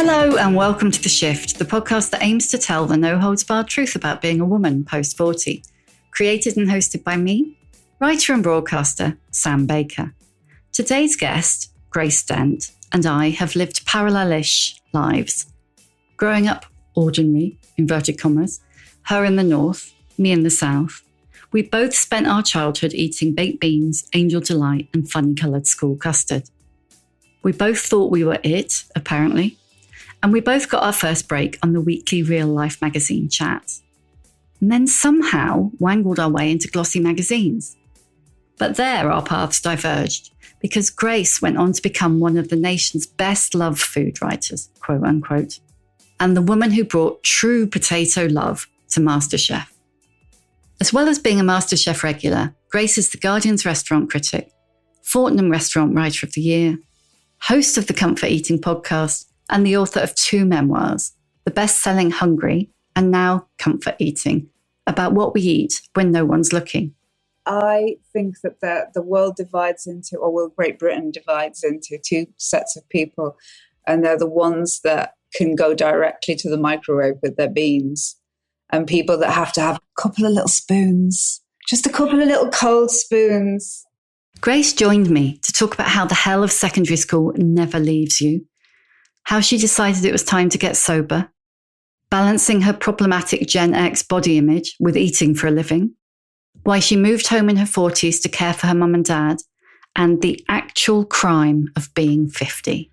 Hello and welcome to The Shift, the podcast that aims to tell the no-holds-barred truth about being a woman post-40. Created and hosted by me, writer and broadcaster Sam Baker. Today's guest, Grace Dent, and I have lived parallel-ish lives. Growing up ordinary, inverted commas, her in the north, me in the south. We both spent our childhood eating baked beans, Angel Delight, and funny-coloured school custard. We both thought we were it, apparently. And we both got our first break on the weekly Real Life magazine chat. And then somehow wangled our way into glossy magazines. But there our paths diverged because Grace went on to become one of the nation's best loved food writers, quote unquote, and the woman who brought true potato love to Masterchef. As well as being a Masterchef regular, Grace is The Guardian's restaurant critic, Fortnum Restaurant Writer of the Year, host of the Comfort Eating podcast, and the author of 2 memoirs, the bestselling Hungry and now Comfort Eating, about what we eat when no one's looking. I think that the world divides into, or well, Great Britain divides into 2 sets of people, and they're the ones that can go directly to the microwave with their beans, and people that have to have a couple of little spoons, just a couple of little cold spoons. Grace joined me to talk about how the hell of secondary school never leaves you, how she decided it was time to get sober, balancing her problematic Gen X body image with eating for a living, why she moved home in her 40s to care for her mum and dad, and the actual crime of being 50.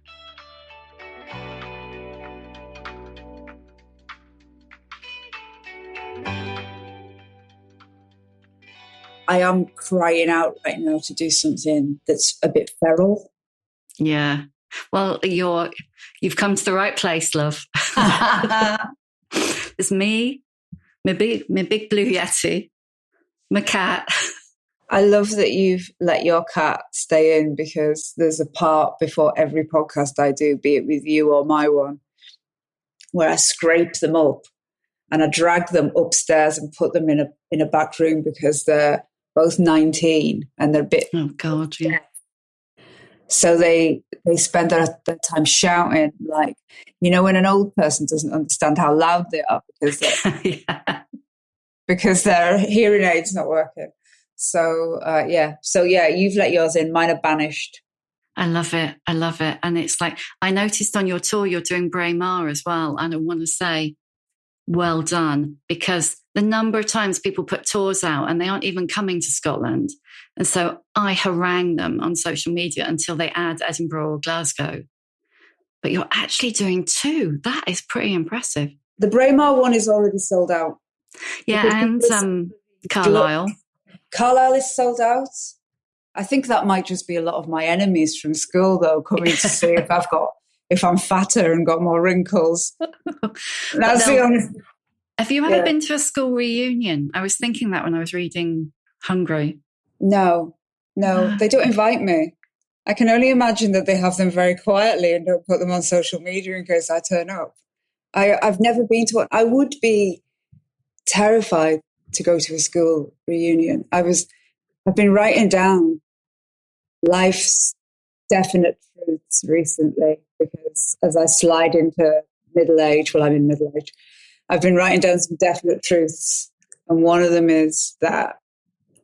I am crying out right now to do something that's a bit feral. Yeah. Well, you've come to the right place, love. It's me, my big blue Yeti, my cat. I love that you've let your cat stay in, because there's a part before every podcast I do, be it with you or my one, where I scrape them up and I drag them upstairs and put them in a back room because they're both 19 and they're a bit... Oh, God, yeah. So they spend their time shouting, like, you know, when an old person doesn't understand how loud they are because because their hearing aid's not working. So you've let yours in. Mine are banished. I love it. And it's like, I noticed on your tour you're doing Braemar as well, and I want to say, well done, because the number of times people put tours out and they aren't even coming to Scotland. And so I harangue them on social media until they add Edinburgh or Glasgow. But you're actually doing 2. That is pretty impressive. The Braemar one is already sold out. Yeah, and Carlisle. Carlisle is sold out. I think that might just be a lot of my enemies from school, though, coming to see if I'm fatter and got more wrinkles. That's the only... Have you ever been to a school reunion? I was thinking that when I was reading Hungry. No, they don't invite me. I can only imagine that they have them very quietly and don't put them on social media in case I turn up. I've never been to one. I would be terrified to go to a school reunion. I've been writing down life's definite truths recently, because as I slide into middle age, well, I'm in middle age, I've been writing down some definite truths. And one of them is that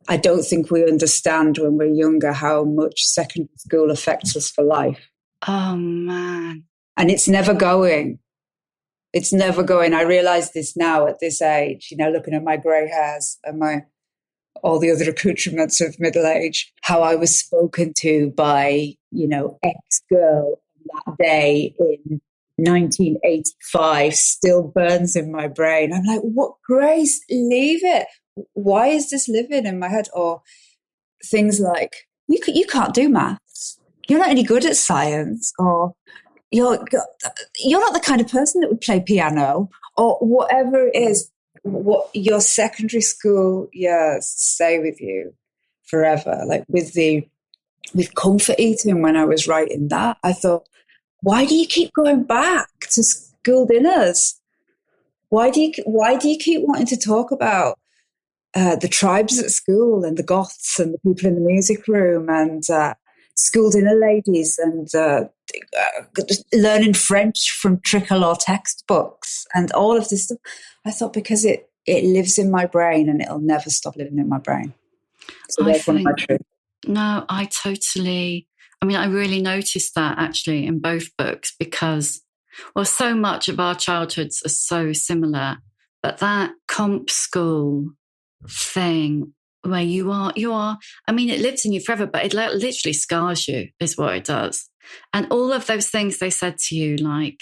I don't think we understand when we're younger how much secondary school affects us for life. Oh, man. And it's never going. It's never going. I realise this now at this age, you know, looking at my grey hairs and all the other accoutrements of middle age, how I was spoken to by, you know, ex-girl that day in 1985 still burns in my brain. I'm like, what, Grace, leave it. Why is this living in my head? Or things like, you can't do maths. You're not any good at science. Or you're not the kind of person that would play piano, or whatever it is. What your secondary school years stay with you forever. Like with comfort eating, when I was writing that, I thought, why do you keep going back to school dinners? Why do you keep wanting to talk about the tribes at school and the goths and the people in the music room and school dinner ladies and learning French from tricolor textbooks and all of this stuff. I thought because it lives in my brain and it'll never stop living in my brain. So that's one of my truths. No, I really noticed that actually in both books because, well, so much of our childhoods are so similar, but that comp school thing where you are, it lives in you forever, but it literally scars you is what it does. And all of those things they said to you, like,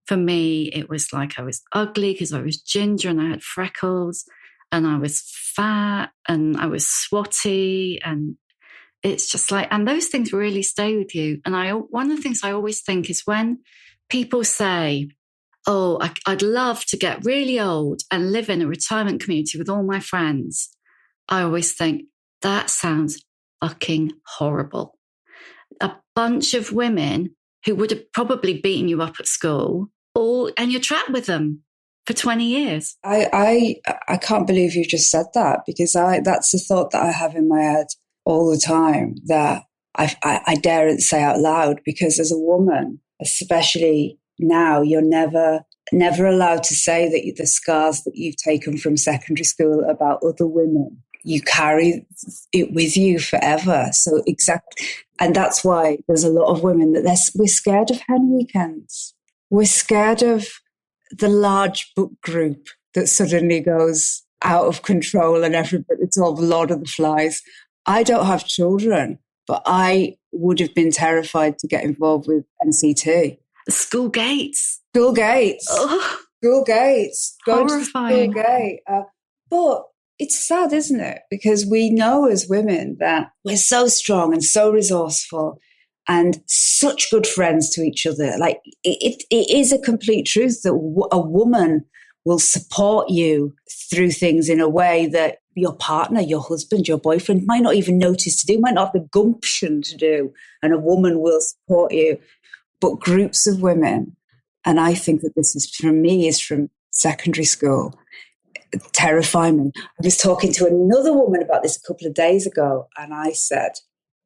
for me, it was like I was ugly because I was ginger and I had freckles and I was fat and I was swotty, and it's just like, and those things really stay with you. And one of the things I always think is when people say, oh, I'd love to get really old and live in a retirement community with all my friends, I always think that sounds fucking horrible. A bunch of women who would have probably beaten you up at school, and you're trapped with them for 20 years. I can't believe you just said that, because that's the thought that I have in my head all the time, that I daren't say out loud, because as a woman, especially now, you're never allowed to say that the scars that you've taken from secondary school about other women, you carry it with you forever. So and that's why there's a lot of women that we're scared of hen weekends. We're scared of the large book group that suddenly goes out of control and it's all Lord of the Flies. I don't have children, but I would have been terrified to get involved with NCT. School gates. School gates. Oh, school gates. Going horrifying. To the school gate. But it's sad, isn't it? Because we know as women that we're so strong and so resourceful and such good friends to each other. Like it is a complete truth that a woman will support you through things in a way that your partner, your husband, your boyfriend might not even notice to do, might not have the gumption to do, and a woman will support you. But groups of women, and I think that this is, for me, is from secondary school, terrify me. I was talking to another woman about this a couple of days ago, and I said,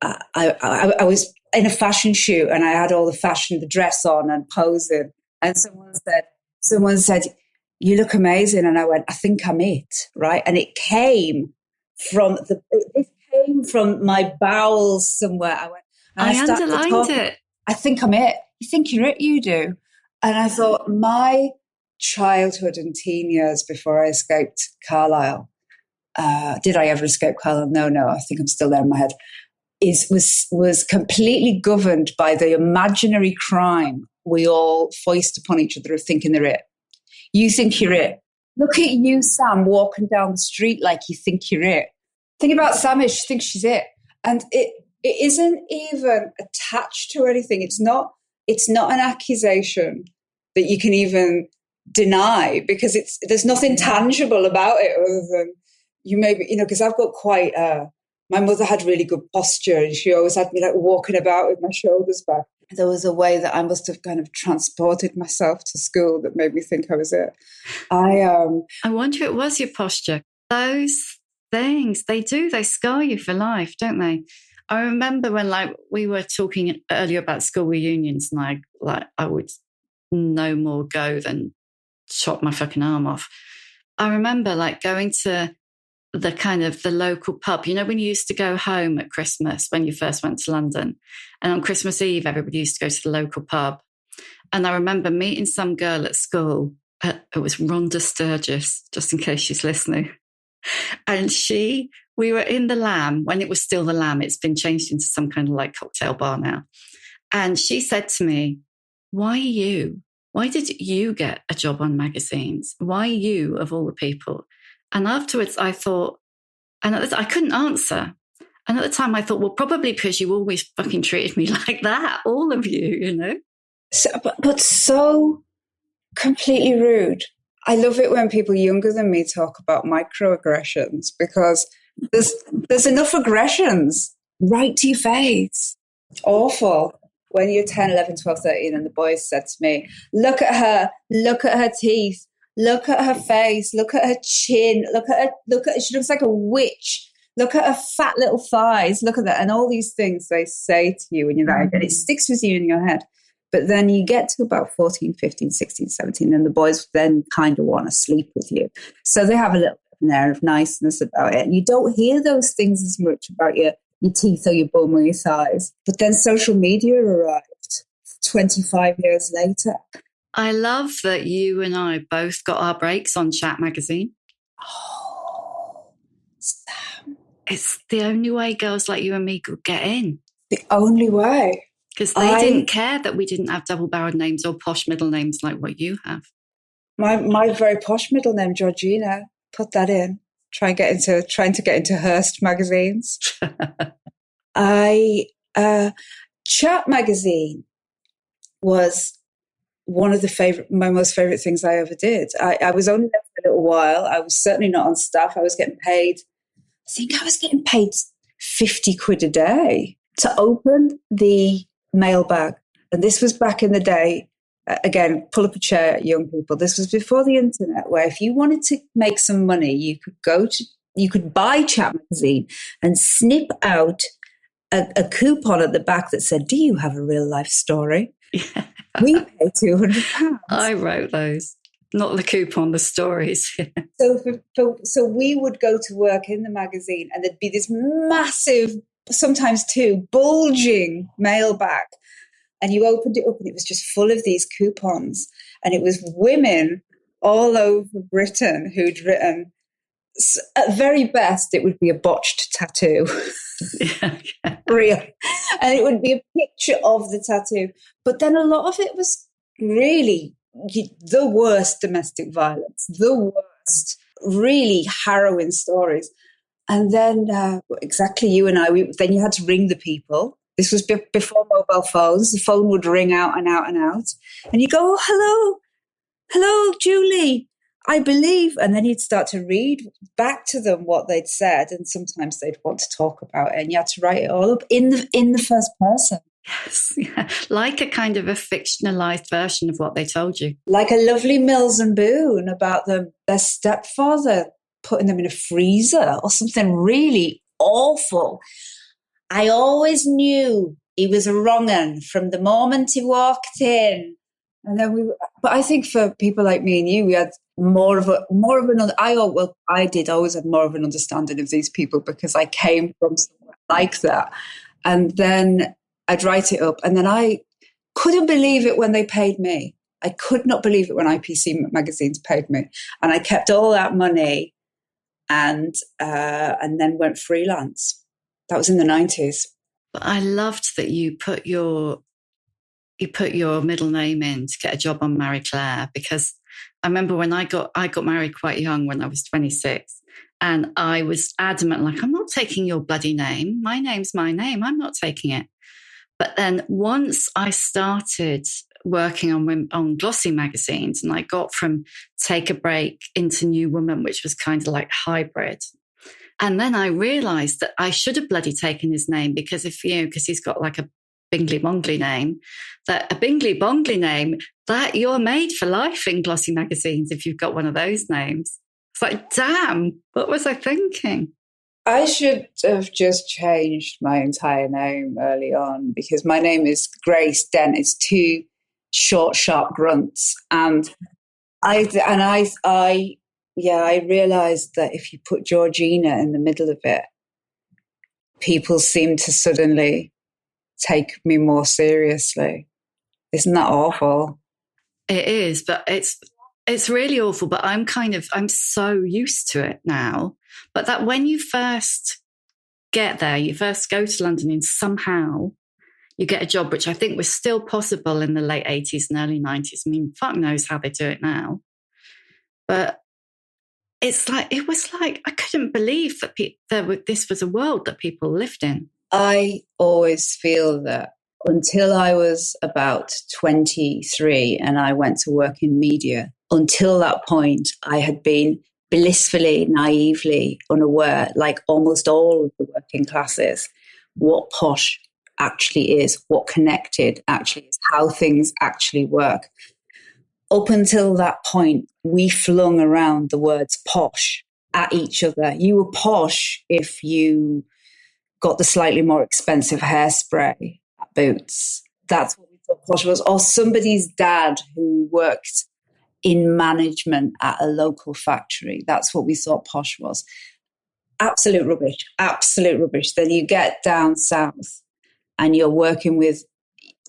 I was in a fashion shoot and I had all the dress on and posing, and someone said, you look amazing. And I went, I think I'm it, right? And it came from my bowels somewhere. I went, and I underlined it. I think I'm it. You think you're it, you do. And I thought, my childhood and teen years before I escaped Carlisle, did I ever escape Carlisle? No, I think I'm still there in my head, was completely governed by the imaginary crime we all foist upon each other of thinking they're it. You think you're it. Look at you, Sam, walking down the street like you think you're it. Think about Sam, she thinks she's it. And it isn't even attached to anything. It's not an accusation that you can even deny, because there's nothing tangible about it other than you maybe, because I've got quite, my mother had really good posture and she always had me like walking about with my shoulders back. There was a way that I must have kind of transported myself to school that made me think I was it. I wonder if it was your posture. Those things, they scar you for life, don't they? I remember when we were talking earlier about school reunions, and I would no more go than chop my fucking arm off. I remember going to the local pub, when you used to go home at Christmas when you first went to London, and on Christmas Eve everybody used to go to the local pub. And I remember meeting some girl at school, it was Rhonda Sturgis, just in case she's listening, and we were in the Lamb when it was still the Lamb. It's been changed into some kind of cocktail bar now. And she said to me, why you? Why did you get a job on magazines? Why you, of all the people? And afterwards I thought, and I couldn't answer. And at the time I thought, well, probably because you always fucking treated me like that, all of you, So, but so completely rude. I love it when people younger than me talk about microaggressions, because there's enough aggressions right to your face. Awful. When you're 10, 11, 12, 13 and the boys said to me, look at her teeth, look at her face, look at her chin, look at her, she looks like a witch. Look at her fat little thighs. Look at that. And all these things they say to you when you're that age, and it sticks with you in your head. But then you get to about 14, 15, 16, 17, and the boys then kind of want to sleep with you. So they have a little bit of an air of niceness about it. And you don't hear those things as much about your teeth or your bum or your thighs. But then social media arrived 25 years later. I love that you and I both got our breaks on Chat magazine. Oh, Sam. It's the only way girls like you and me could get in. The only way. Because they didn't care that we didn't have double-barreled names or posh middle names like what you have. My very posh middle name, Georgina, put that in. Trying to get into Hearst magazines. Chat magazine was one of my most favorite things I ever did. I was only there for a little while. I was certainly not on staff. I was getting paid. I think I was getting paid 50 quid a day to open the mailbag. And this was back in the day. Again, pull up a chair, young people. This was before the internet, where if you wanted to make some money, you could buy Chat magazine and snip out a coupon at the back that said, "Do you have a real life story?" Yeah. We pay £200. I wrote those, not the coupon, the stories. So we would go to work in the magazine, and there'd be this massive, sometimes two, bulging mailbag. And you opened it up and it was just full of these coupons. And it was women all over Britain who'd written, at very best, it would be a botched tattoo. Yeah. Real. And it would be a picture of the tattoo. But then a lot of it was really the worst domestic violence, the worst, really harrowing stories. And then exactly you and I, then you had to ring the people. This was before mobile phones. The phone would ring out and out and out. And you go, "Oh, hello, Julie, I believe." And then you'd start to read back to them what they'd said. And sometimes they'd want to talk about it. And you had to write it all up in the first person. Yes, yeah. Like a kind of a fictionalized version of what they told you. Like a lovely Mills and Boon about their stepfather putting them in a freezer or something really awful. I always knew he was a wrong 'un from the moment he walked in. And then but I think for people like me and you, we had more of an, I did always have more of an understanding of these people because I came from somewhere like that. And then I'd write it up, and then I couldn't believe it when they paid me. I could not believe it when IPC magazines paid me. And I kept all that money and then went freelance. That was in the 90s. But I loved that you put your middle name in to get a job on Marie Claire, because I remember when I got married quite young, when I was 26, and I was adamant, like, "I'm not taking your bloody name. My name's my name. I'm not taking it." But then once I started working on glossy magazines, and I got from Take a Break into New Woman, which was kind of like hybrid. And then I realized that I should have bloody taken his name, because because he's got like a bingly bongly name, that a bingly bongly name, that you're made for life in glossy magazines if you've got one of those names. It's like, damn, what was I thinking? I should have just changed my entire name early on, because my name is Grace Dent. It's two short, sharp grunts. And I realized that if you put Georgina in the middle of it, people seem to suddenly take me more seriously. Isn't that awful? It is, but it's really awful. But I'm so used to it now. But that when you first get there, you first go to London and somehow you get a job, which I think was still possible in the late 80s and early 90s. I mean, fuck knows how they do it now. But it was like I couldn't believe that this was a world that people lived in. I always feel that until I was about 23 and I went to work in media, until that point, I had been blissfully, naively unaware, like almost all of the working classes, what posh actually is, what connected actually is, how things actually work. Up until that point, we flung around the words posh at each other. You were posh if you got the slightly more expensive hairspray at Boots. That's what we thought posh was. Or somebody's dad who worked in management at a local factory. That's what we thought posh was. Absolute rubbish. Absolute rubbish. Then you get down south and you're working with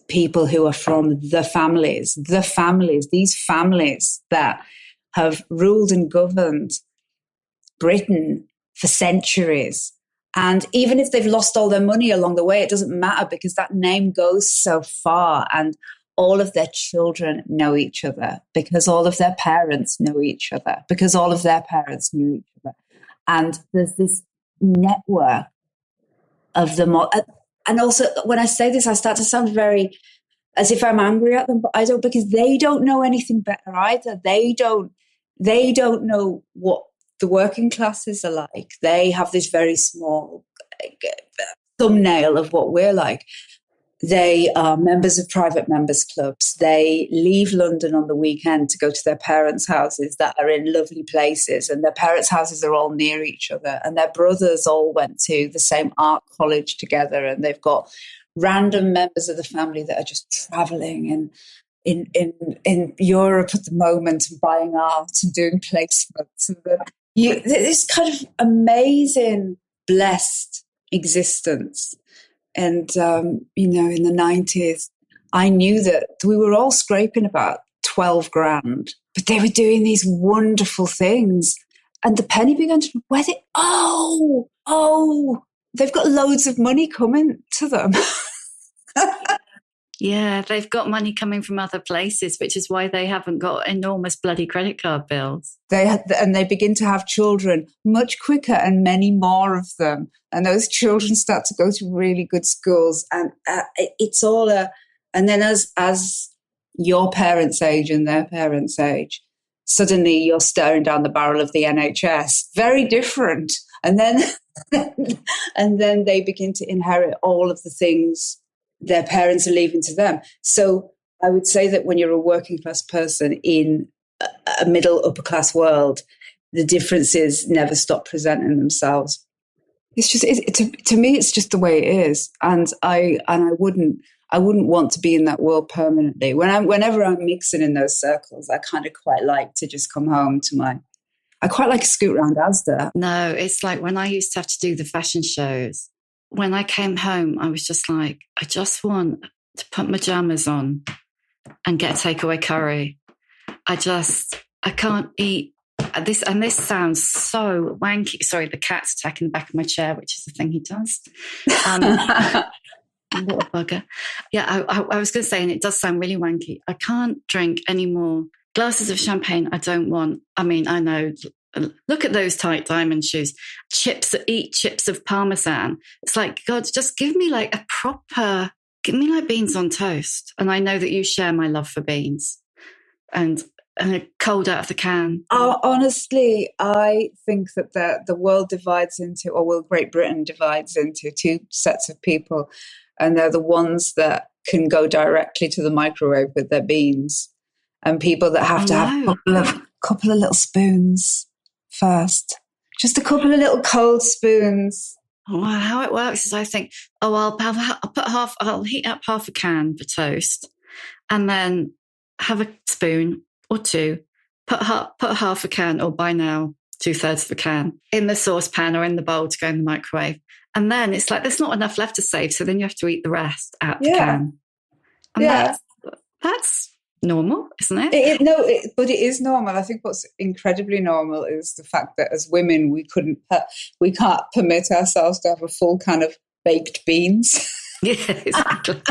people who are from these families that have ruled and governed Britain for centuries. And even if they've lost all their money along the way, it doesn't matter because that name goes so far, and all of their children know each other because all of their parents know each other because all of their parents knew each other. And there's this network of them all. And also, when I say this, I start to sound very as if I'm angry at them, but I don't, because they don't know anything better either. They don't know what the working classes are like. They have this very small thumbnail of what we're like. They are members of private members clubs. They leave London on the weekend to go to their parents' houses that are in lovely places, and their parents' houses are all near each other, and their brothers all went to the same art college together, and they've got random members of the family that are just traveling in Europe at the moment and buying art and doing placements. And this kind of amazing, blessed existence. And, in the 90s, I knew that we were all scraping about 12 grand, but they were doing these wonderful things. And the penny began to whether, they've got loads of money coming to them. Yeah, they've got money coming from other places, which is why they haven't got enormous bloody credit card bills. And they begin to have children much quicker and many more of them. And those children start to go to really good schools. And it's all and then as your parents' age and their parents' age, suddenly you're staring down the barrel of the NHS. Very different. And then, and then they begin to inherit all of the things their parents are leaving to them. So I would say that when you're a working class person in a middle upper class world, the differences never stop presenting themselves. It's just to me, it's just the way it is, and I wouldn't want to be in that world permanently. Whenever I'm mixing in those circles, I kind of quite like to just come home to I quite like to scoot around Asda. No, it's like when I used to have to do the fashion shows. When I came home, I was just like, I just want to put my pajamas on and get takeaway curry. I can't eat this. And this sounds so wanky. Sorry, the cat's attacking the back of my chair, which is the thing he does. What a bugger. Yeah, I was going to say, and it does sound really wanky, I can't drink any more glasses of champagne. I don't want. I mean, I know. Look at those tight diamond shoes. Eat chips of Parmesan. It's like, God, just give me like beans on toast. And I know that you share my love for beans and cold out of the can. Honestly, I think that the world divides into, Great Britain divides into two sets of people. And they're the ones that can go directly to the microwave with their beans, and people that have to have a couple of little spoons first. Just a couple of little cold spoons. Well, how it works is I think, I'll heat up half a can for toast and then have a spoon or two, put half a can, or by now 2/3 of a can, in the saucepan or in the bowl to go in the microwave. And then it's like, there's not enough left to save. So then you have to eat the rest out the can. And that's normal, isn't it? But it is normal. I think what's incredibly normal is the fact that as women, we can't permit ourselves to have a full can of baked beans. Yeah, exactly.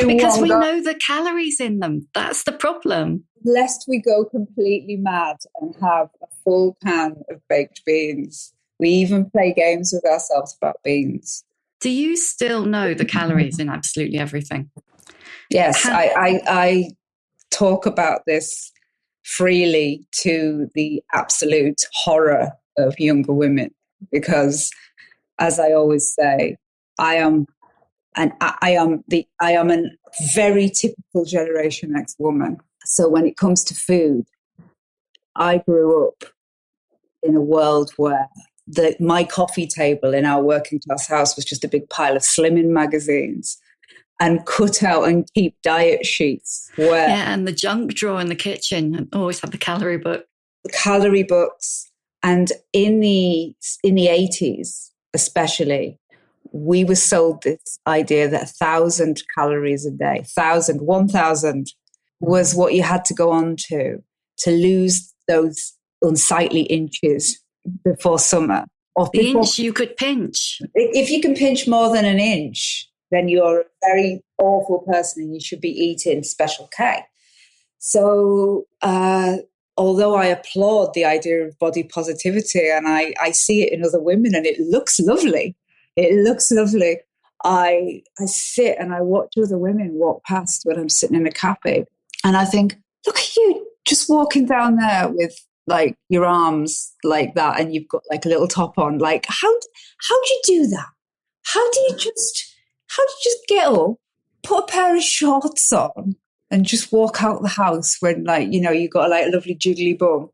Because we know the calories in them. That's the problem. Lest we go completely mad and have a full can of baked beans. We even play games with ourselves about beans. Do you still know the calories in absolutely everything? Yes, I talk about this freely to the absolute horror of younger women, because, as I always say, I am a very typical Generation X woman. So when it comes to food, I grew up in a world where my coffee table in our working class house was just a big pile of slimming magazines and cut out and keep diet sheets. And the junk drawer in the kitchen always had the calorie book. The calorie books. And in the 80s, especially, we were sold this idea that 1,000 calories a day, 1,000 was what you had to go on to lose those unsightly inches before summer. The inch you could pinch. If you can pinch more than an inch, then you're a very awful person and you should be eating Special K. So although I applaud the idea of body positivity and I see it in other women and it looks lovely, I sit and I watch other women walk past when I'm sitting in a cafe and I think, look at you just walking down there with like your arms like that and you've got like a little top on. Like, how do you do that? How do you just get up, put a pair of shorts on and just walk out the house when like, you know, you've got like a lovely jiggly bum.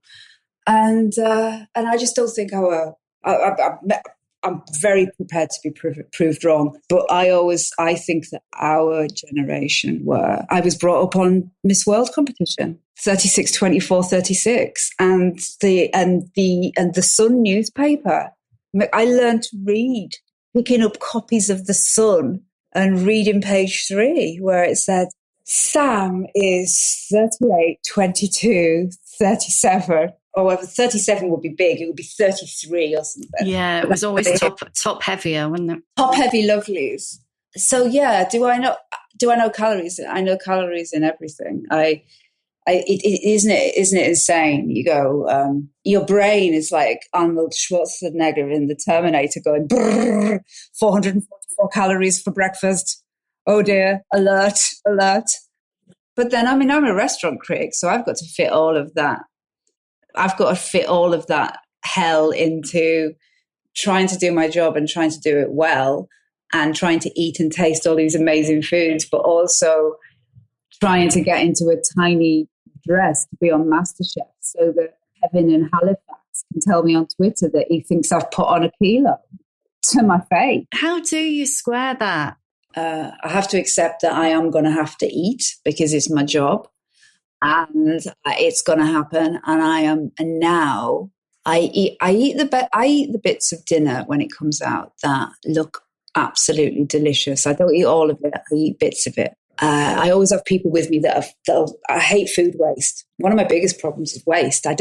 And I just don't think I'm very prepared to be proved wrong. But I think that our generation I was brought up on Miss World competition, 36, 24, 36. And the Sun newspaper. I learned to read, picking up copies of the Sun and reading page 3 where it said, Sam is 38, 22, 37. Or whether 37 would be big, it would be 33 or something. Yeah, it was always top heavier, wasn't it? Top heavy lovelies. So yeah, do I know calories? I know calories in everything. Isn't it insane? You go, your brain is like Arnold Schwarzenegger in the Terminator going, 444 calories for breakfast. Oh dear, alert. But then, I mean, I'm a restaurant critic, so I've got to fit all of that. I've got to fit all of that hell into trying to do my job and trying to do it well and trying to eat and taste all these amazing foods, but also trying to get into a tiny dress to be on MasterChef so that Kevin in Halifax can tell me on Twitter that he thinks I've put on a kilo to my face. How do you square that? I have to accept that I am going to have to eat because it's my job. And it's going to happen. And now I eat the bits of dinner when it comes out that look absolutely delicious. I don't eat all of it. I eat bits of it. I always have people with me I hate food waste. One of my biggest problems is waste. I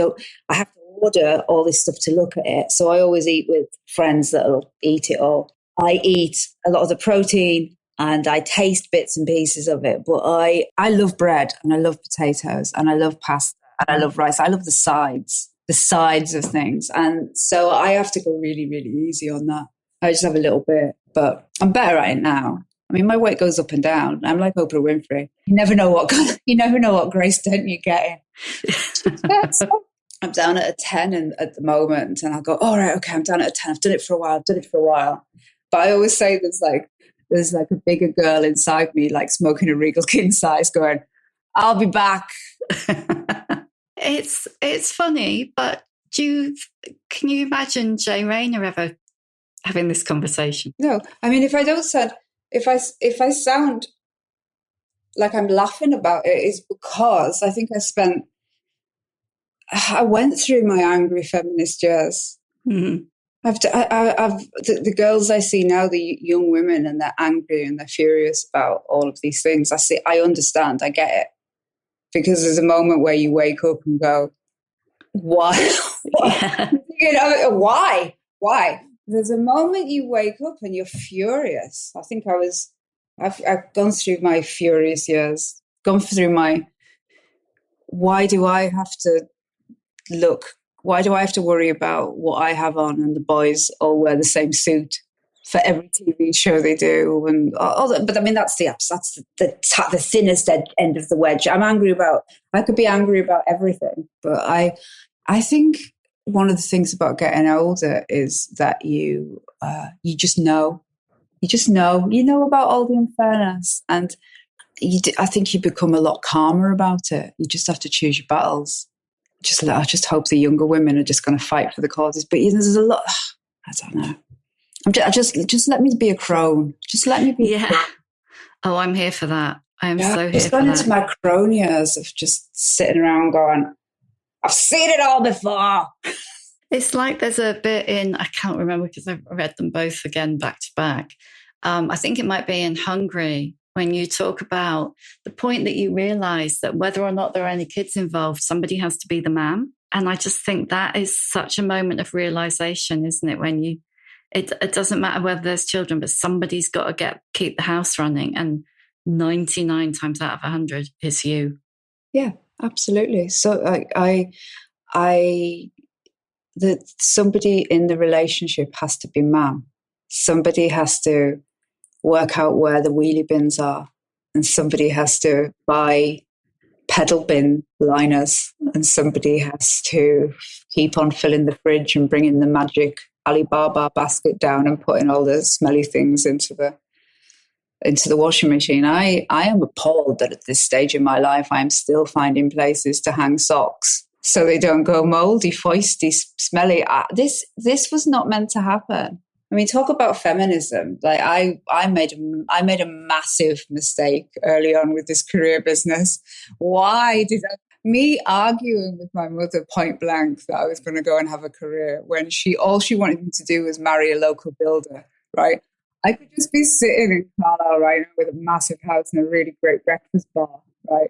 have to order all this stuff to look at it. So I always eat with friends that'll eat it all. I eat a lot of the protein. And I taste bits and pieces of it. But I love bread and I love potatoes and I love pasta and I love rice. I love the sides of things. And so I have to go really, really easy on that. I just have a little bit, but I'm better at it now. I mean, my weight goes up and down. I'm like Oprah Winfrey. You never know what Grace Dent you're getting. I'm down at a 10 at the moment. And I'll go, all right, okay, I'm down at a 10. I've done it for a while. But I always say there's like a bigger girl inside me, like smoking a Regal King size going, I'll be back. It's funny, but can you imagine Jay Rayner ever having this conversation? No, I mean, if I sound like I'm laughing about it, it's because I think I went through my angry feminist years. Mm-hmm. The girls I see now, the young women, and they're angry and they're furious about all of these things. I understand, I get it. Because there's a moment where you wake up and go, why? You know, why? There's a moment you wake up and you're furious. I think I've gone through my furious years, gone through my, why do I have to worry about what I have on and the boys all wear the same suit for every TV show they do? And all that. But I mean, that's the thinnest end of the wedge. I could be angry about everything. But I think one of the things about getting older is that you just know. You know about all the unfairness. And I think you become a lot calmer about it. You just have to choose your battles. I just hope the younger women are just going to fight for the causes. But there's a lot. I don't know. Just let me be a crone. Just let me be. Yeah. Oh, I'm here for that. I am so here for that. Just gone into my crone years of just sitting around going, I've seen it all before. It's like there's a bit in, I can't remember because I've read them both again back to back. I think it might be in Hungry, when you talk about the point that you realize that whether or not there are any kids involved, somebody has to be the man. And I just think that is such a moment of realization, isn't it? When it doesn't matter whether there's children, but somebody's got to keep the house running. And 99 times out of 100 it's you. Yeah, absolutely. So that somebody in the relationship has to be man. Somebody has to work out where the wheelie bins are, and somebody has to buy pedal bin liners, and somebody has to keep on filling the fridge and bringing the magic Alibaba basket down and putting all the smelly things into the washing machine. I am appalled that at this stage in my life I'm still finding places to hang socks so they don't go moldy, foisty, smelly. This was not meant to happen. I mean, talk about feminism. Like I made a massive mistake early on with this career business. Why did me arguing with my mother point blank that I was going to go and have a career when all she wanted me to do was marry a local builder, right? I could just be sitting in Carlisle right now with a massive house and a really great breakfast bar, right?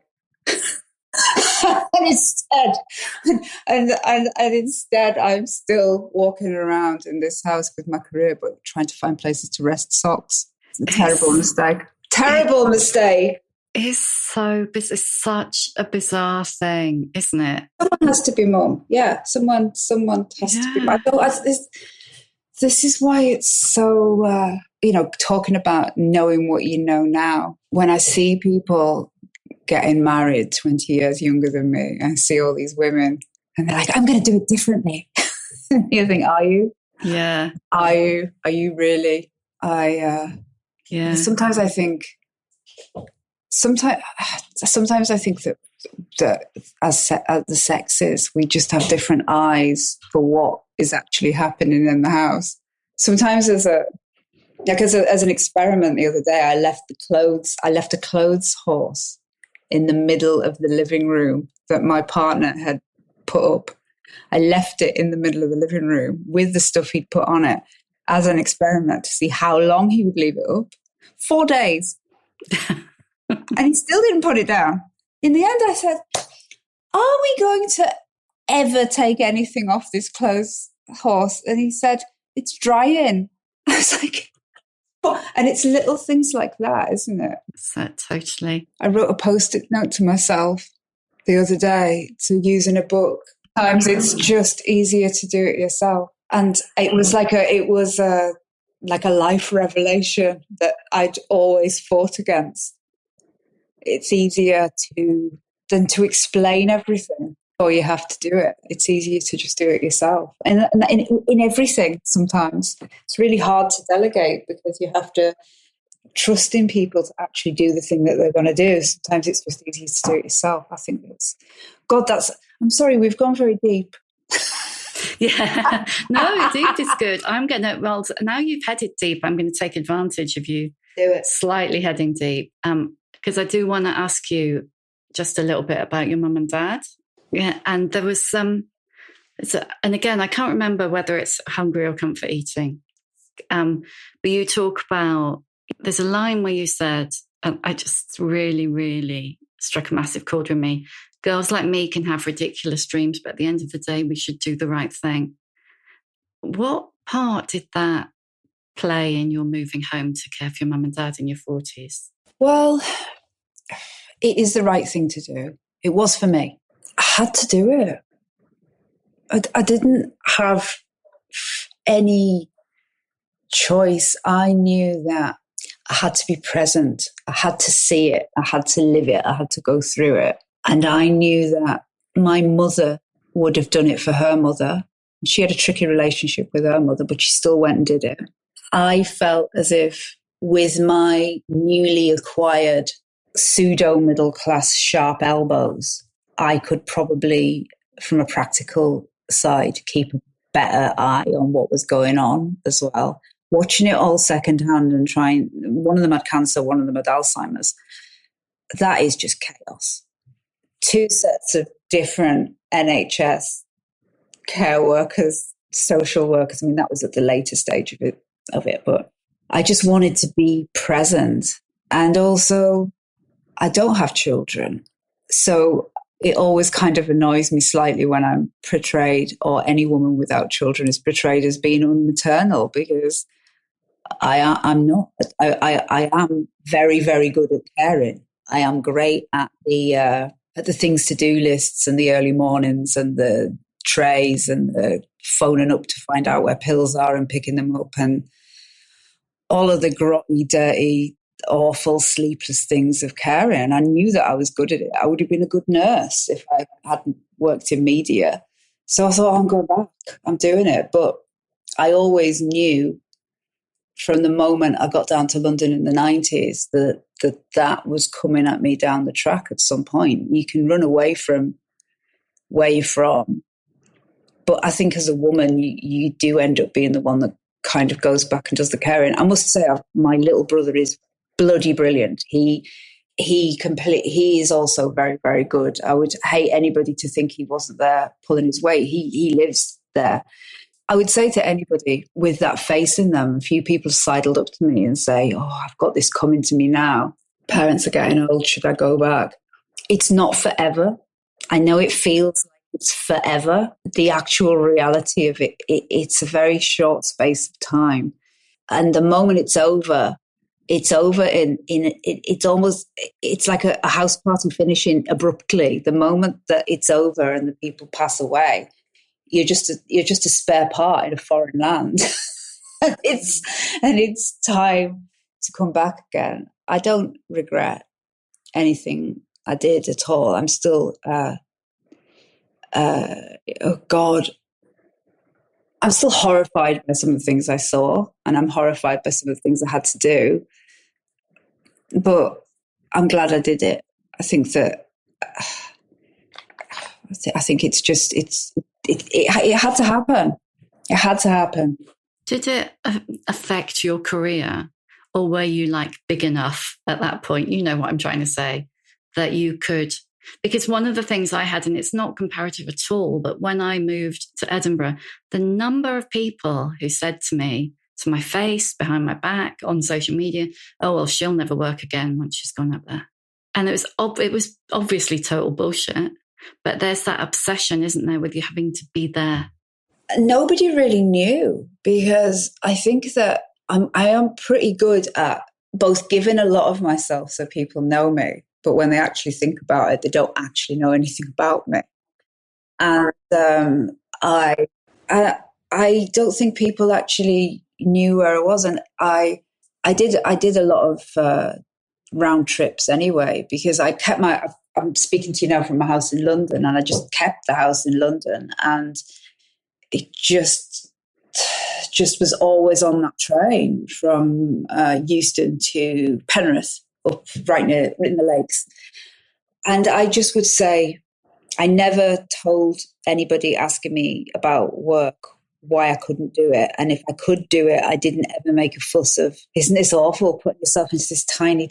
and instead, I'm still walking around in this house with my career, but trying to find places to rest socks. It's a terrible mistake. Terrible mistake. It's such a bizarre thing, isn't it? Someone has to be mum. Yeah, someone has to be. This is why it's so. Talking about knowing what you know now. When I see people getting married 20 years younger than me, I see all these women, and they're like, "I'm going to do it differently." You think, "Are you? Yeah. Are you really?" Yeah. Sometimes I think that as the sexes, we just have different eyes for what is actually happening in the house. Sometimes as an experiment the other day, I left a clothes horse in the middle of the living room that my partner had put up. I left it in the middle of the living room with the stuff he'd put on it as an experiment to see how long he would leave it up. 4 days. And he still didn't put it down. In the end, I said, "Are we going to ever take anything off this clothes horse?" And he said, "It's drying." I was like, and it's little things like that, isn't it? So, totally. I wrote a Post-it note to myself the other day to use in a book. Sometimes it's just easier to do it yourself. And it was like a life revelation that I'd always fought against. It's easier than to explain everything, or you have to do it. It's easier to just do it yourself. And in everything, sometimes it's really hard to delegate because you have to trust in people to actually do the thing that they're going to do. Sometimes it's just easier to do it yourself. I think I'm sorry, we've gone very deep. Yeah, no, deep is good. Now you've headed deep, I'm going to take advantage of you. Do it. Slightly heading deep. Because I do want to ask you just a little bit about your mum and dad. Yeah, and there was and again, I can't remember whether it's hungry or comfort eating. But you talk about, there's a line where you said, and I just really, really struck a massive chord with me. Girls like me can have ridiculous dreams, but at the end of the day, we should do the right thing. What part did that play in your moving home to care for your mum and dad in your 40s? Well, it is the right thing to do. It was for me. I had to do it. I didn't have any choice. I knew that I had to be present. I had to see it. I had to live it. I had to go through it. And I knew that my mother would have done it for her mother. She had a tricky relationship with her mother, but she still went and did it. I felt as if with my newly acquired pseudo-middle-class sharp elbows, I could probably from a practical side, keep a better eye on what was going on as well. Watching it all secondhand and trying, one of them had cancer, one of them had Alzheimer's. That is just chaos. Two sets of different NHS care workers, social workers. I mean, that was at the later stage of it, but I just wanted to be present. And also, I don't have children. So it always kind of annoys me slightly when I'm portrayed, or any woman without children is portrayed as being unmaternal, because I'm not. I am very, very good at caring. I am great at the things to do lists and the early mornings and the trays and the phoning up to find out where pills are and picking them up and all of the grotty, dirty, awful, sleepless things of caring. And I knew that I was good at it. I would have been a good nurse if I hadn't worked in media. So I thought, I'm going back. I'm doing it. But I always knew from the moment I got down to London in the 90s that was coming at me down the track at some point. You can run away from where you're from. But I think as a woman, you do end up being the one that kind of goes back and does the caring. I must say, my little brother is bloody brilliant. He is also very, very good. I would hate anybody to think he wasn't there pulling his weight. He lives there. I would say to anybody with that face in them, a few people sidled up to me and say, oh, I've got this coming to me now. Parents are getting old. Should I go back? It's not forever. I know it feels like it's forever. The actual reality of it's a very short space of time. And the moment it's over it's almost, it's like a house party finishing abruptly. The moment that it's over and the people pass away, you're just a spare part in a foreign land. and it's time to come back again. I don't regret anything I did at all. I'm still, oh God, I'm still horrified by some of the things I saw, and I'm horrified by some of the things I had to do. But I'm glad I did it. I think that it's just it had to happen. It had to happen. Did it affect your career, or were you like big enough at that point? You know what I'm trying to say, that you could. Because one of the things I had, and it's not comparative at all, but when I moved to Edinburgh, the number of people who said to me, to my face, behind my back, on social media, oh, well, she'll never work again once she's gone up there. And it was obviously total bullshit. But there's that obsession, isn't there, with you having to be there? Nobody really knew, because I think that I am pretty good at both giving a lot of myself so people know me, but when they actually think about it, they don't actually know anything about me. And I don't think people actually knew where I was. And I did a lot of round trips anyway, because I kept I'm speaking to you now from my house in London, and I just kept the house in London, and it just was always on that train from Euston to Penrith, up right in the lakes. And I just would say, I never told anybody asking me about work why I couldn't do it. And if I could do it, I didn't ever make a fuss of, isn't this awful, putting yourself into this tiny,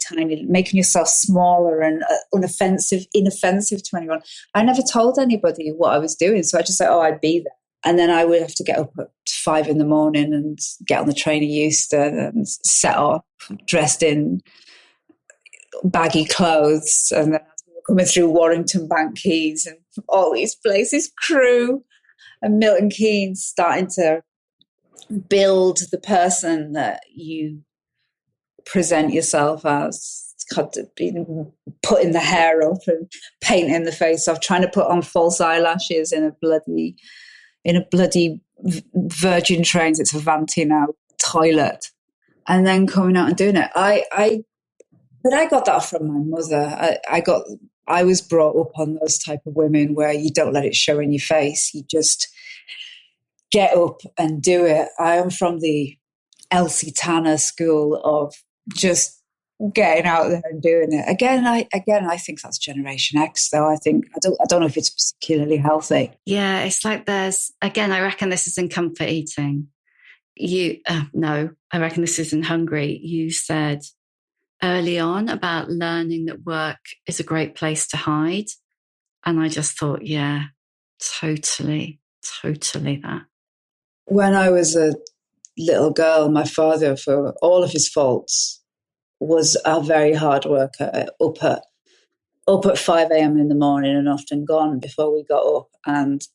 making yourself smaller and inoffensive to anyone. I never told anybody what I was doing. So I just said, oh, I'd be there. And then I would have to get up at 5 a.m. and get on the train to Euston and set off, dressed in baggy clothes. And then we were coming through Warrington Bank Quays and all these places, Crewe and Milton Keynes, starting to build the person that you present yourself as. Putting the hair up and painting the face off, trying to put on false eyelashes in a bloody Virgin Trains, it's Avanti now, toilet, and then coming out and doing it. But I got that from my mother. I was brought up on those type of women where you don't let it show in your face. You just get up and do it. I am from the Elsie Tanner school of just getting out there and doing it. I think that's Generation X, though. I don't know if it's particularly healthy. Yeah, it's like I reckon this is in comfort eating. No, I reckon this is in hungry. You said early on about learning that work is a great place to hide. And I just thought, yeah, totally that. When I was a little girl, my father, for all of his faults, was a very hard worker, up at 5 a.m. in the morning and often gone before we got up, and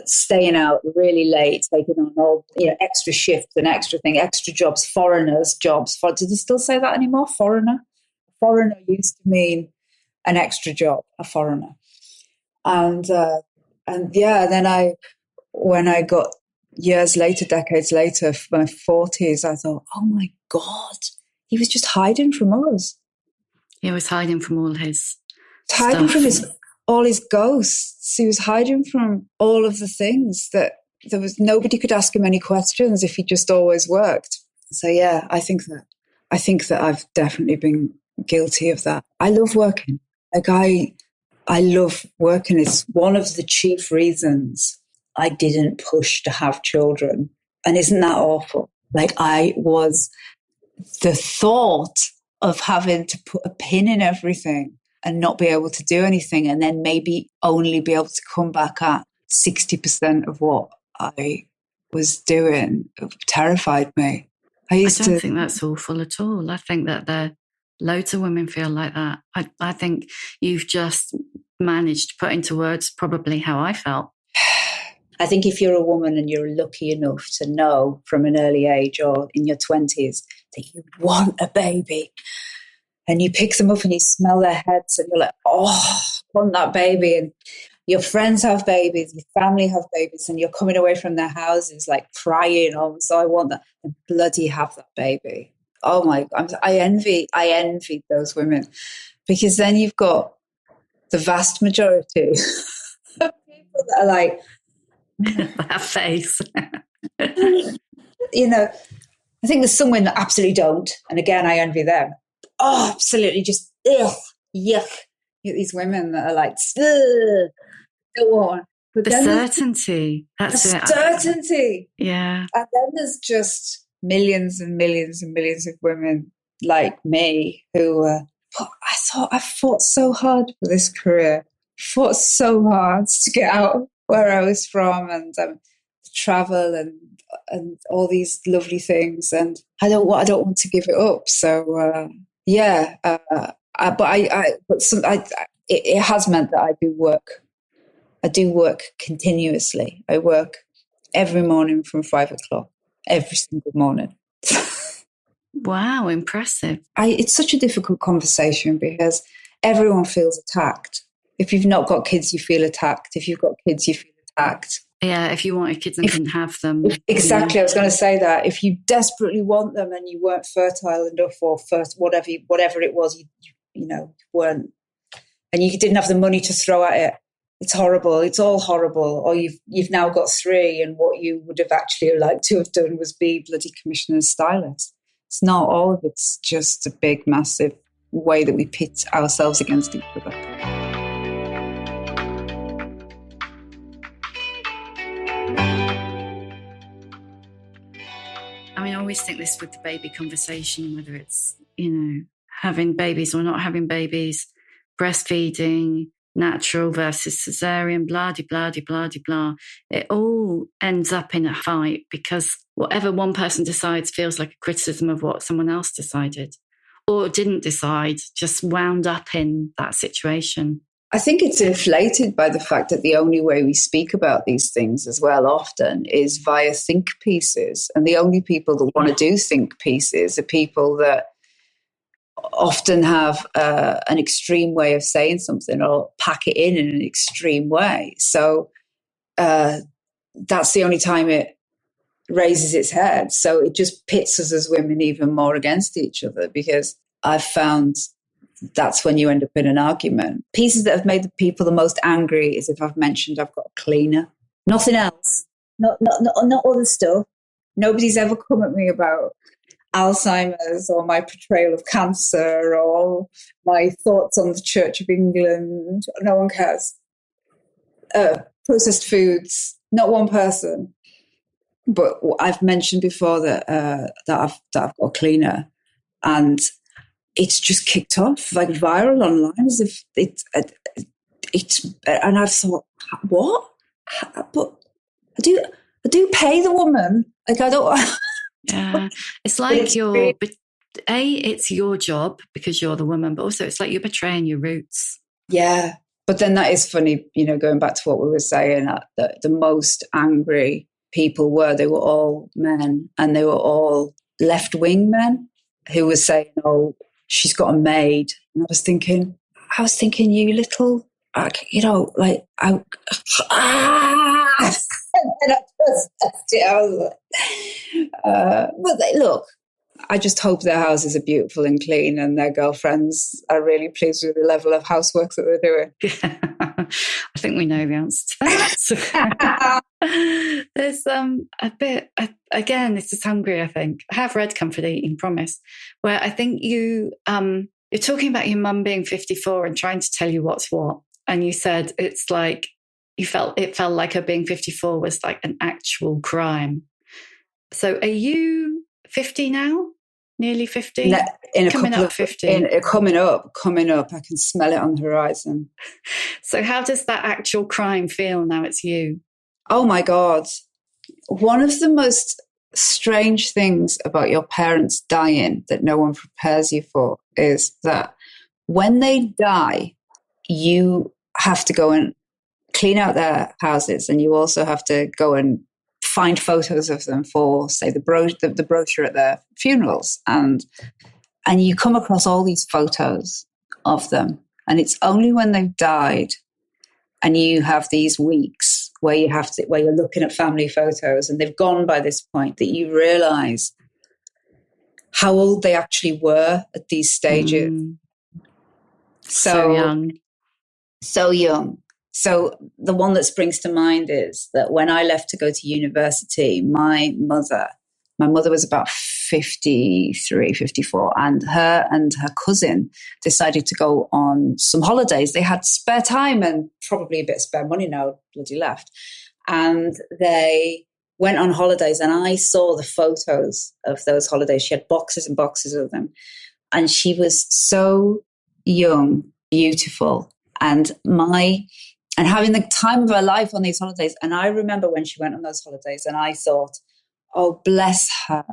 staying out really late, taking on all extra shifts and extra jobs, foreigners' jobs. Do they still say that anymore? Foreigner used to mean an extra job, a foreigner. And then when I got years later, decades later, my 40s, I thought, oh my God, he was just hiding from us. He was hiding from all his hiding stuff. from all his ghosts. He was hiding from all of the things that nobody could ask him any questions if he just always worked. So yeah, I think that I've definitely been guilty of that. I love working. I love working. It's one of the chief reasons I didn't push to have children. And isn't that awful? Like, the thought of having to put a pin in everything and not be able to do anything, and then maybe only be able to come back at 60% of what I was doing, terrified me. I don't think that's awful at all. I think that loads of women feel like that. I think you've just managed to put into words probably how I felt. I think if you're a woman and you're lucky enough to know from an early age or in your 20s that you want a baby, and you pick them up and you smell their heads and you're like, oh, I want that baby. And your friends have babies, your family have babies, and you're coming away from their houses like crying, oh, so I want that. And bloody have that baby. Oh my, I envy those women, because then you've got the vast majority of people that are like, that face. I think there's some women that absolutely don't. And again, I envy them. Oh, absolutely, just ugh, yuck. These women that are like, don't want. But the certainty. That's it. Certainty. Yeah. And then there's just millions and millions and millions of women like me who I fought so hard for this career. Fought so hard to get out where I was from and travel and all these lovely things. And I don't want to give it up. So it has meant that I do work. I do work continuously. I work every morning from 5 o'clock, every single morning. Wow, impressive. It's such a difficult conversation because everyone feels attacked. If you've not got kids, you feel attacked. If you've got kids, you feel attacked. Yeah, if you wanted kids and couldn't have them. Exactly, I was going to say that. If you desperately want them and you weren't fertile enough or whatever it was, you weren't, and you didn't have the money to throw at it, it's horrible. It's all horrible. Or you've now got 3 and what you would have actually liked to have done was be bloody commissioner and stylist. It's not all of it's just a big, massive way that we pit ourselves against each other. I mean, I always think this with the baby conversation, whether it's, having babies or not having babies, breastfeeding, natural versus cesarean, blah, de, blah, de, blah, de, blah. It all ends up in a fight because whatever one person decides feels like a criticism of what someone else decided or didn't decide, just wound up in that situation. I think it's inflated by the fact that the only way we speak about these things as well often is via think pieces. And the only people that want to do think pieces are people that often have an extreme way of saying something or pack it in an extreme way. So that's the only time it raises its head. So it just pits us as women even more against each other, because I've found that's when you end up in an argument. Pieces that have made the people the most angry is if I've mentioned I've got a cleaner. Nothing else. Not other stuff. Nobody's ever come at me about Alzheimer's or my portrayal of cancer or my thoughts on the Church of England. No one cares. Processed foods, not one person. But I've mentioned before that I've got a cleaner, and it's just kicked off like viral online as if it's. And I've thought, what? But I do pay the woman. Like I don't. Yeah, it's like it's your job because you're the woman, but also it's like you're betraying your roots. Yeah, but then that is funny, going back to what we were saying, that the most angry people they were all men, and they were all left-wing men who were saying, oh, she's got a maid. And I was thinking, you little, and then I just left it. I was like, but look, I just hope their houses are beautiful and clean, and their girlfriends are really pleased with the level of housework that they're doing. Yeah. I think we know the answer to that. There's a bit, again, this is hungry, I think. I have read Comfort Eating, promise, where I think you're talking about your mum being 54 and trying to tell you what's what. And you said it's like, it felt like her being 54 was like an actual crime. So are you 50 now? Nearly 50? Coming up 50. Coming up. I can smell it on the horizon. So how does that actual crime feel now it's you? Oh my God. One of the most strange things about your parents dying that no one prepares you for is that when they die, you have to go and clean out their houses, and you also have to go and find photos of them for, say, the brochure at their funerals, and you come across all these photos of them, and it's only when they've died and you have these weeks where you're looking at family photos and they've gone by this point that you realize how old they actually were at these stages. So young. So the one that springs to mind is that when I left to go to university, my mother was about 53, 54, and her cousin decided to go on some holidays. They had spare time and probably a bit of spare money now, bloody left. And they went on holidays, and I saw the photos of those holidays. She had boxes and boxes of them. And she was so young, beautiful, and having the time of her life on these holidays. And I remember when she went on those holidays, and I thought, oh, bless her,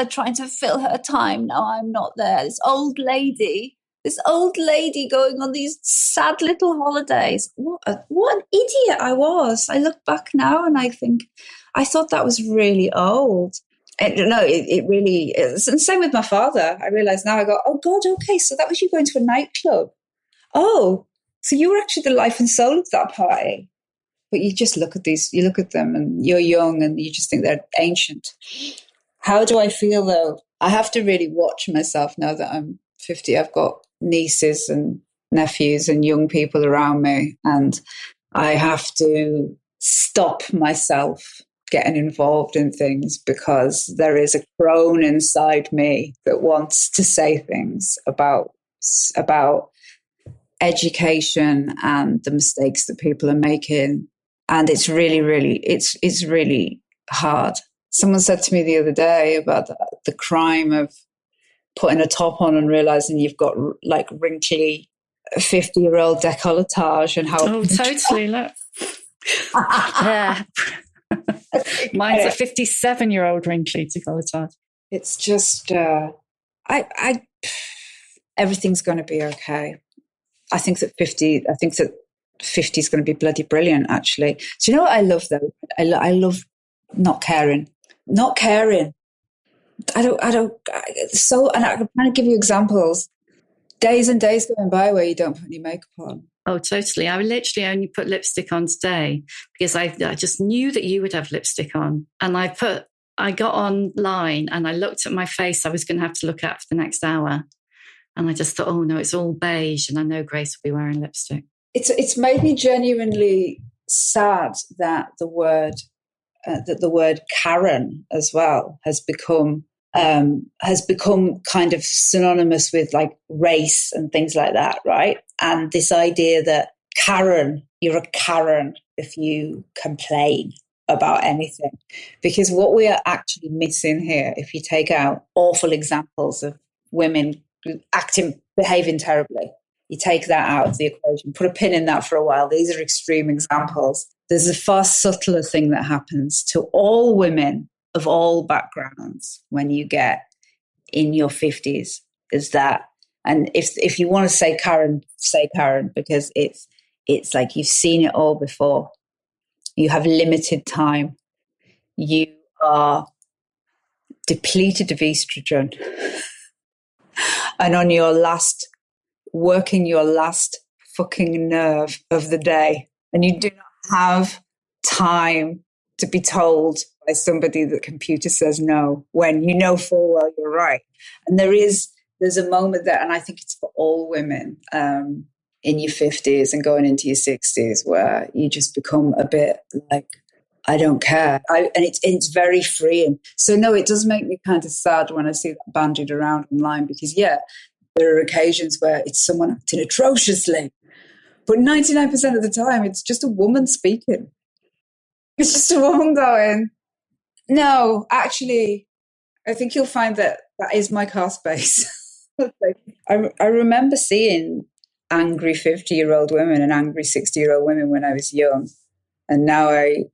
trying to fill her time. Now I'm not there. This old lady going on these sad little holidays. What an idiot I was. I look back now and I think, I thought that was really old. It really is. And same with my father. I realize now, I go, oh God, okay, so that was you going to a nightclub. Oh, so you were actually the life and soul of that party. But you just look at them and you're young and you just think they're ancient. How do I feel though? I have to really watch myself now that I'm 50. I've got nieces and nephews and young people around me, and I have to stop myself getting involved in things, because there is a crone inside me that wants to say things about education and the mistakes that people are making. And it's really, really, it's really hard. Someone said to me the other day about the crime of putting a top on and realizing you've got like wrinkly 50-year-old décolletage, and how... Oh, totally, look. Yeah. Mine's a 57-year-old wrinkly décolletage. It's just, everything's going to be okay. I think that 50 is going to be bloody brilliant, actually. Do you know what I love though? I love not caring. And I can kind of give you examples. Days and days going by where you don't put any makeup on. Oh, totally. I literally only put lipstick on today because I just knew that you would have lipstick on. And I got online and I looked at my face I was going to have to look at for the next hour. And I just thought, oh no, it's all beige, and I know Grace will be wearing lipstick. It's made me genuinely sad that the word that the word Karen as well has become kind of synonymous with like race and things like that, right? And this idea that Karen, you're a Karen if you complain about anything. Because what we are actually missing here, if you take out awful examples of women behaving terribly, you take that out of the equation, put a pin in that for a while. These are extreme examples. There's a far subtler thing that happens to all women of all backgrounds when you get in your 50s, is that, and if you want to say Karen, because it's like you've seen it all before. You have limited time. You are depleted of estrogen. And on your last fucking nerve of the day. And you do not have time to be told by somebody that the computer says no, when you know full well you're right. And there's a moment there, and I think it's for all women in your 50s and going into your 60s, where you just become a bit like, I don't care. And it's very freeing. So no, it does make me kind of sad when I see that bandied around online, because there are occasions where it's someone acting atrociously, but 99% of the time it's just a woman speaking. It's just a woman going, no, actually, I think you'll find that is my car space. I remember seeing angry 50-year-old women and angry 60-year-old women when I was young. And now I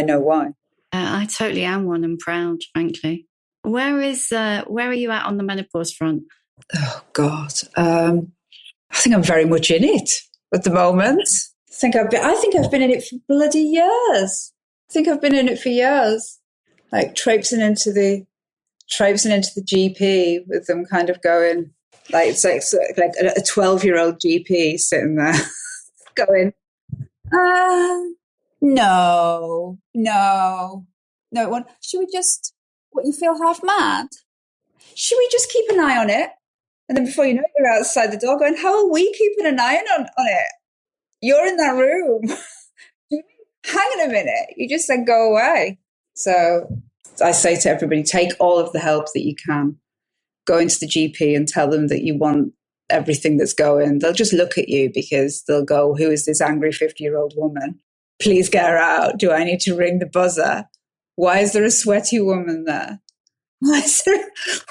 know why. I totally am one, and proud, frankly. Where are you at on the menopause front? Oh God, I think I'm very much in it at the moment. I think I've been in it for bloody years. Like traipsing into the GP with them kind of going, like it's like a 12-year-old GP sitting there going, no. Should we just, you feel half mad? Should we just keep an eye on it? And then before you know it, you're outside the door going, how are we keeping an eye on it? You're in that room. Hang on a minute. You just said go away. So I say to everybody, take all of the help that you can. Go into the GP and tell them that you want everything that's going. They'll just look at you because they'll go, who is this angry 50-year-old woman? Please get her out. Do I need to ring the buzzer? Why is there a sweaty woman there? Why is there a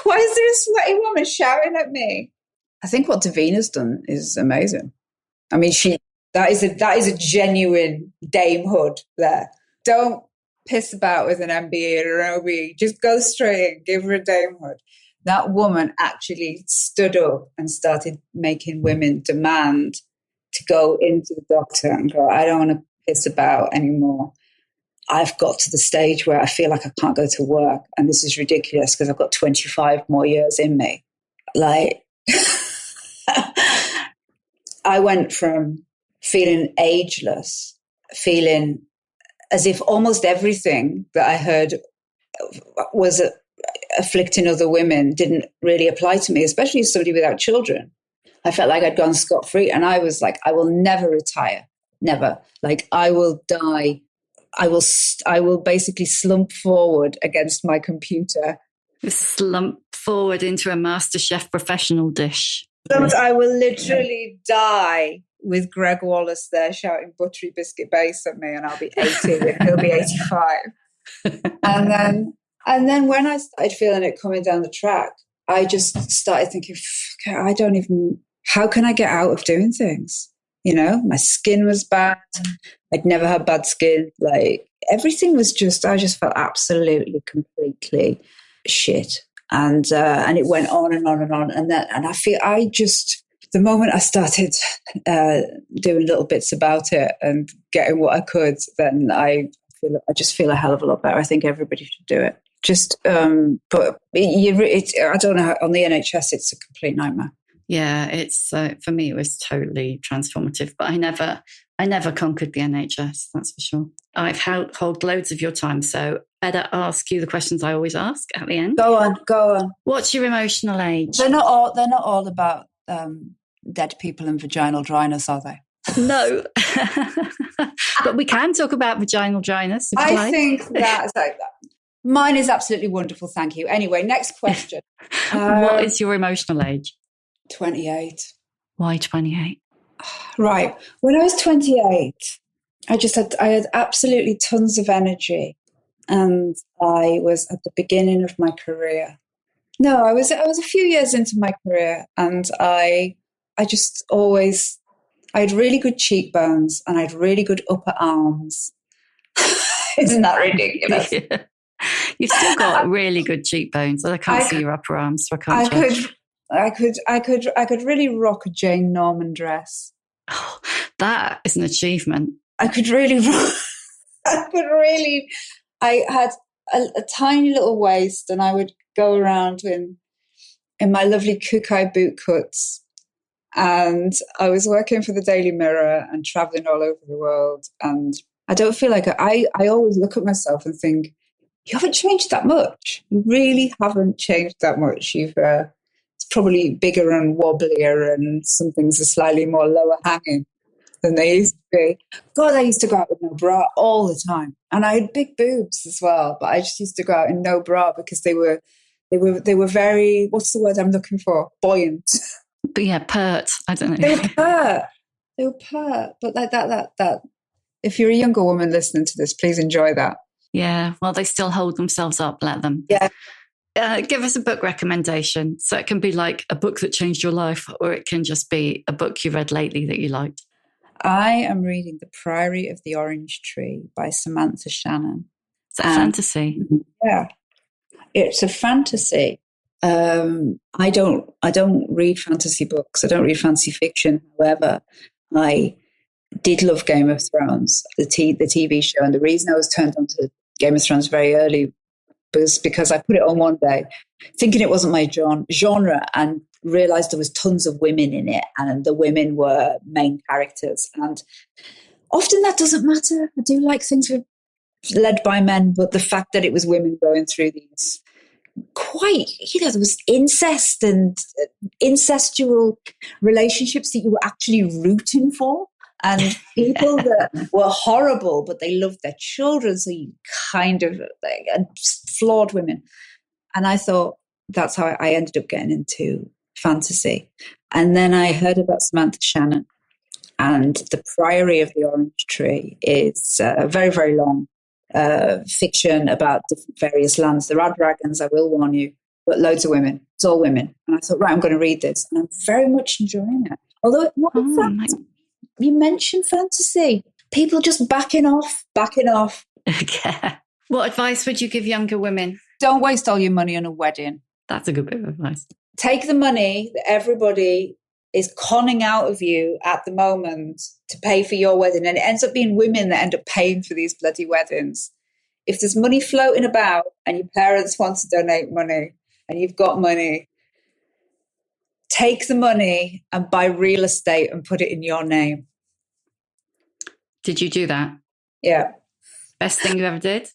sweaty woman shouting at me? I think what Davina's done is amazing. I mean, that is a genuine damehood there. Don't piss about with an MBE or an OBE. Just go straight in, give her a damehood. That woman actually stood up and started making women demand to go into the doctor and go, I don't want to piss about anymore. I've got to the stage where I feel like I can't go to work, and this is ridiculous because I've got 25 more years in me. Like, I went from feeling ageless, feeling as if almost everything that I heard was afflicting other women didn't really apply to me, especially as somebody without children. I felt like I'd gone scot-free, and I was like, I will never retire, never. Like, I will die. I will basically slump forward against my computer. Slump forward into a Masterchef professional dish. I will literally die with Greg Wallace there shouting buttery biscuit base at me, and I'll be 80 and he'll be 85. And then when I started feeling it coming down the track, I just started thinking, how can I get out of doing things? You know, my skin was bad. I'd never had bad skin. Like, everything was I just felt absolutely, completely shit. And it went on and on and on. And the moment I started doing little bits about it and getting what I could, then I just feel a hell of a lot better. I think everybody should do it. But I don't know, on the NHS, it's a complete nightmare. Yeah, it's for me, it was totally transformative, but I never conquered the NHS, that's for sure. I've held loads of your time, so better ask you the questions I always ask at the end. Go on. What's your emotional age? They're not all about dead people and vaginal dryness, are they? No. But we can talk about vaginal dryness if you I like. think that's like that. Mine is absolutely wonderful, thank you. Anyway, next question. What is your emotional age? 28. Why 28? Right. When I was 28, I had absolutely tons of energy, and I was at the beginning of my career. No, I was a few years into my career, and I just always, I had really good cheekbones and I had really good upper arms. Isn't that ridiculous? Yeah. You've still got really good cheekbones, and I can't see your upper arms, so I can't judge. I could really rock a Jane Norman dress. Oh, that is an achievement. I could really rock. I had a tiny little waist, and I would go around in my lovely Kukai boot cuts. And I was working for the Daily Mirror and traveling all over the world. And I don't feel like I always look at myself and think, you haven't changed that much. You really haven't changed that much. It's probably bigger and wobblier, and some things are slightly more lower hanging than they used to be. God, I used to go out with no bra all the time. And I had big boobs as well, but I just used to go out in no bra because they were very, what's the word I'm looking for? Buoyant. But yeah, pert. I don't know. They were pert. But like that. If you're a younger woman listening to this, please enjoy that. Yeah. Well, they still hold themselves up. Let them. Yeah. Give us a book recommendation. So it can be like a book that changed your life, or it can just be a book you read lately that you liked. I am reading The Priory of the Orange Tree by Samantha Shannon. Is that fantasy? Yeah. It's a fantasy. I don't read fantasy books. I don't read fantasy fiction. However, I did love Game of Thrones, the TV show, and the reason I was turned on to Game of Thrones very early was because I put it on one day, thinking it wasn't my genre, and realised there was tons of women in it, and the women were main characters. And often that doesn't matter. I do like things led by men, but the fact that it was women going through these quite, there was incest and incestual relationships that you were actually rooting for, and people that were horrible, but they loved their children. So you kind of flawed women. And I thought that's how I ended up getting into fantasy. And then I heard about Samantha Shannon, and The Priory of the Orange Tree is very, very long fiction about different various lands. There are dragons, I will warn you, but loads of women. It's all women. And I thought, right, I'm going to read this. And I'm very much enjoying it. Although, you mentioned fantasy. People just backing off. Yeah. What advice would you give younger women? Don't waste all your money on a wedding. That's a good bit of advice. Take the money that everybody is conning out of you at the moment to pay for your wedding. And it ends up being women that end up paying for these bloody weddings. If there's money floating about and your parents want to donate money and you've got money, take the money and buy real estate and put it in your name. Did you do that? Yeah. Best thing you ever did?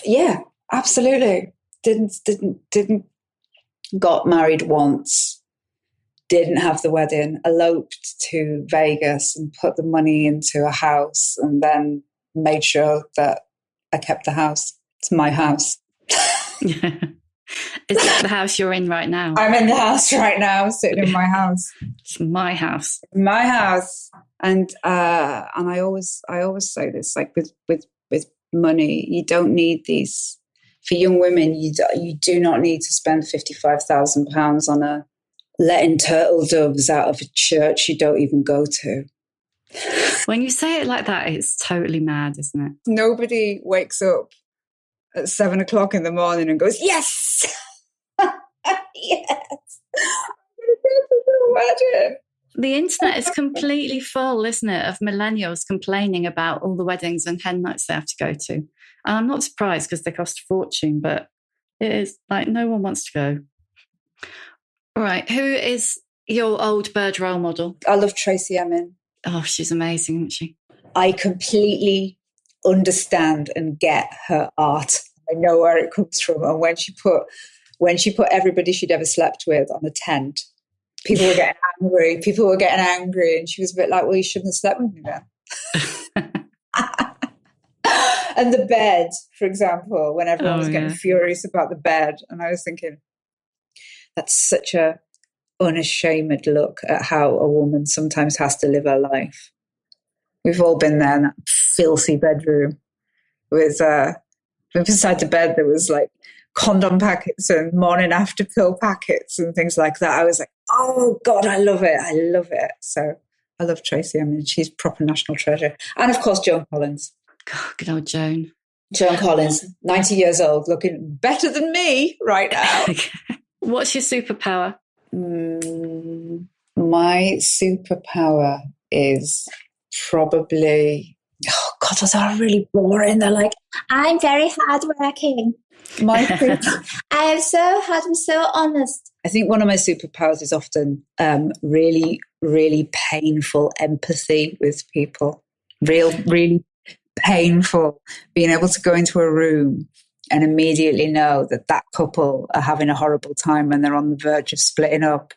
Yeah, absolutely. Didn't got married once. Didn't have the wedding, eloped to Vegas and put the money into a house, and then made sure that I kept the house. It's my house. Is that the house you're in right now? I'm in the house right now, sitting in my house. It's my house. My house. And I always say this, like with money, you don't need these. For young women, you do not need to spend £55,000 on letting turtle doves out of a church you don't even go to. When you say it like that, it's totally mad, isn't it? Nobody wakes up at 7 o'clock in the morning and goes, yes, yes, imagine. The internet is completely full, isn't it, of millennials complaining about all the weddings and hen nights they have to go to. And I'm not surprised because they cost a fortune, but it is like no one wants to go. All right. Who is your old bird role model? I love Tracy Emin. Oh, she's amazing, isn't she? I completely understand and get her art. I know where it comes from. And when she put everybody she'd ever slept with on a tent, people were getting angry. And she was a bit like, well, you shouldn't have slept with me then. And the bed, for example, when everyone was getting furious about the bed. And I was thinking, that's such a unashamed look at how a woman sometimes has to live her life. We've all been there in that filthy bedroom with beside the bed there was like condom packets and morning after pill packets and things like that. I was like, oh God, I love it. So I love Tracy. I mean, she's proper national treasure. And of course, Joan Collins. God, good old Joan. Joan Collins, 90 years old, looking better than me right now. What's your superpower? My superpower is probably, oh God, those are really boring. They're like, I'm very hardworking. I am so hard, I'm so honest. I think one of my superpowers is often really, really painful empathy with people. Really painful being able to go into a room and immediately know that that couple are having a horrible time and they're on the verge of splitting up,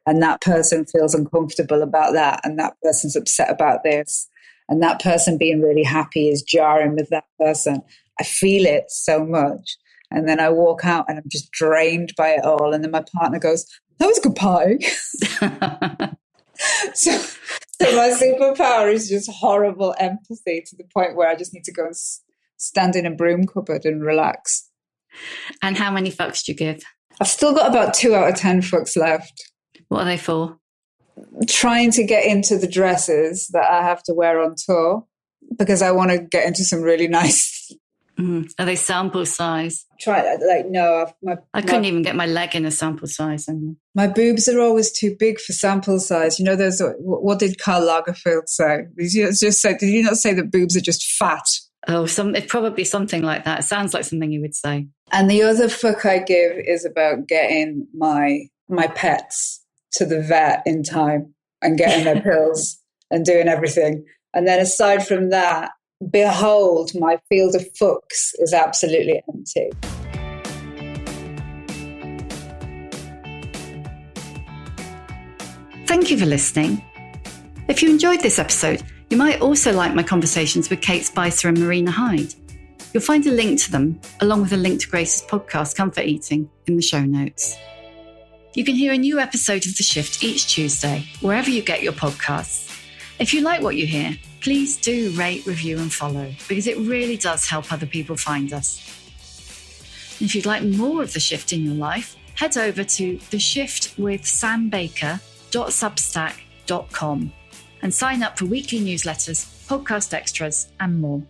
and that person feels uncomfortable about that, and that person's upset about this, and that person being really happy is jarring with that person. I feel it so much. And then I walk out and I'm just drained by it all. And then my partner goes, that was a good party. So my superpower is just horrible empathy to the point where I just need to go and stand in a broom cupboard and relax. And how many fucks do you give? I've still got about 2 out of 10 fucks left. What are they for? Trying to get into the dresses that I have to wear on tour because I want to get into some really nice. Are they sample size? No. I couldn't even get my leg in a sample size. My boobs are always too big for sample size. You know, what did Karl Lagerfeld say? Did you not say that boobs are just fat? Oh, it's probably something like that. It sounds like something you would say. And the other fuck I give is about getting my pets to the vet in time and getting their pills and doing everything. And then aside from that, behold, my field of fucks is absolutely empty. Thank you for listening. If you enjoyed this episode, you might also like my conversations with Kate Spicer and Marina Hyde. You'll find a link to them, along with a link to Grace's podcast, Comfort Eating, in the show notes. You can hear a new episode of The Shift each Tuesday, wherever you get your podcasts. If you like what you hear, please do rate, review and follow, because it really does help other people find us. And if you'd like more of The Shift in your life, head over to theshiftwithsambaker.substack.com and sign up for weekly newsletters, podcast extras and more.